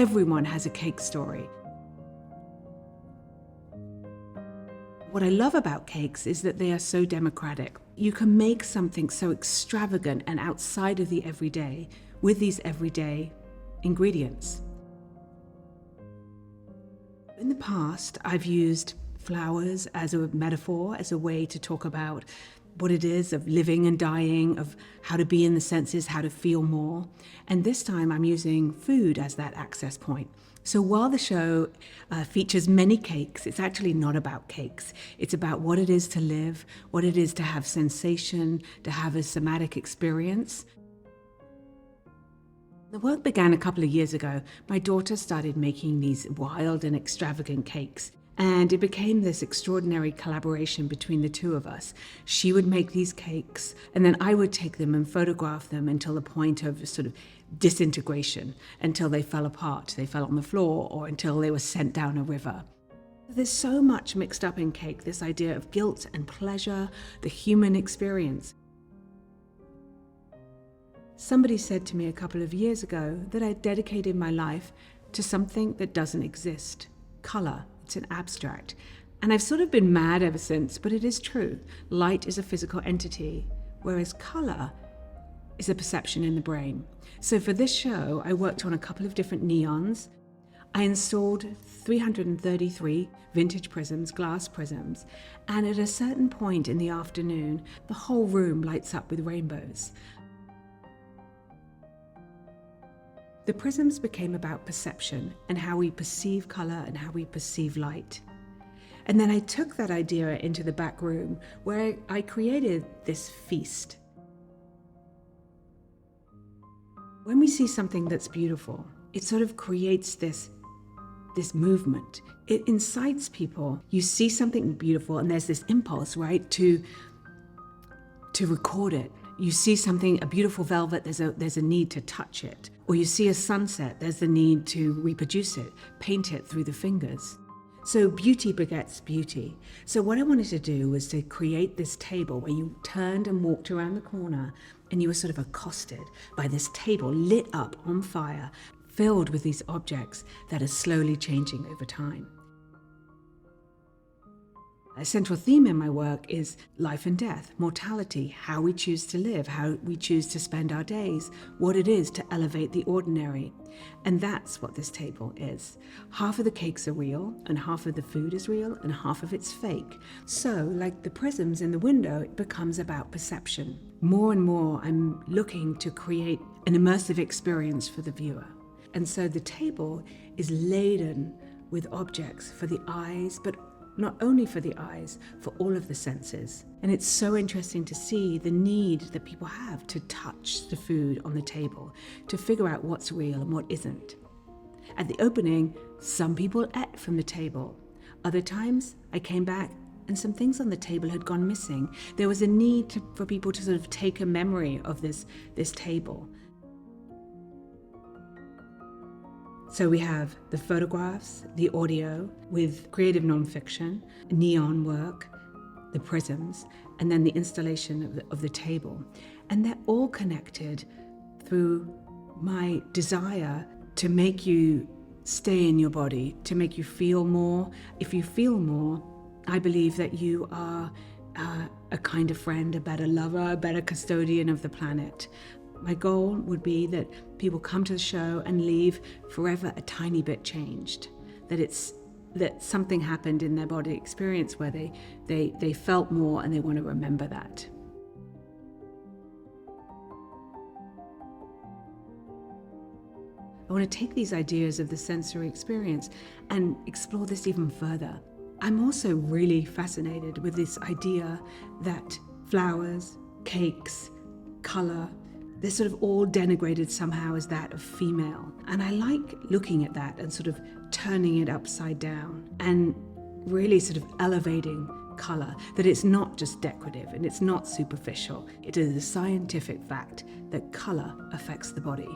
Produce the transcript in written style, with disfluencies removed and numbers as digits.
Everyone has a cake story. What I love about cakes is that they are so democratic. You can make something so extravagant and outside of the everyday with these everyday ingredients. In the past, I've used flowers as a metaphor, as a way to talk about what it is of living and dying, of how to be in the senses, how to feel more. And this time I'm using food as that access point. So while the show features many cakes, it's actually not about cakes. It's about what it is to live, what it is to have sensation, to have a somatic experience. The work began a couple of years ago. My daughter started making these wild and extravagant cakes. And it became this extraordinary collaboration between the two of us. She would make these cakes, and then I would take them and photograph them until the point of sort of disintegration, until they fell apart, they fell on the floor, or until they were sent down a river. There's so much mixed up in cake, this idea of guilt and pleasure, the human experience. Somebody said to me a couple of years ago that I dedicated my life to something that doesn't exist, color. It's an abstract. And I've sort of been mad ever since, but it is true. Light is a physical entity, whereas color is a perception in the brain. So for this show, I worked on a couple of different neons. I installed 333 vintage prisms, glass prisms, and at a certain point in the afternoon, the whole room lights up with rainbows. The prisms became about perception and how we perceive color and how we perceive light. And then I took that idea into the back room where I created this feast. When we see something that's beautiful, it sort of creates this movement. It incites people. You see something beautiful and there's this impulse, right, to record it. You see something, a beautiful velvet, there's a need to touch it. Or you see a sunset, there's the need to reproduce it, paint it through the fingers. So beauty begets beauty. So what I wanted to do was to create this table where you turned and walked around the corner and you were sort of accosted by this table lit up on fire, filled with these objects that are slowly changing over time. A central theme in my work is life and death, mortality, how we choose to live, how we choose to spend our days, what it is to elevate the ordinary. And that's what this table is. Half of the cakes are real, and half of the food is real, and half of it's fake. So, like the prisms in the window, it becomes about perception. More and more, I'm looking to create an immersive experience for the viewer. And so the table is laden with objects for the eyes, but not only for the eyes, for all of the senses. And it's so interesting to see the need that people have to touch the food on the table, to figure out what's real and what isn't. At the opening, some people ate from the table. Other times, I came back and some things on the table had gone missing. There was a need for people to sort of take a memory of this table. So we have the photographs, the audio with creative nonfiction, neon work, the prisms, and then the installation of the table. And they're all connected through my desire to make you stay in your body, to make you feel more. If you feel more, I believe that you are a kinder friend, a better lover, a better custodian of the planet. My goal would be that people come to the show and leave forever a tiny bit changed, that something happened in their body experience where they felt more and they want to remember that. I want to take these ideas of the sensory experience and explore this even further. I'm also really fascinated with this idea that flowers, cakes, color, they're sort of all denigrated somehow as that of female. And I like looking at that and sort of turning it upside down and really sort of elevating color, that it's not just decorative and it's not superficial. It is a scientific fact that color affects the body.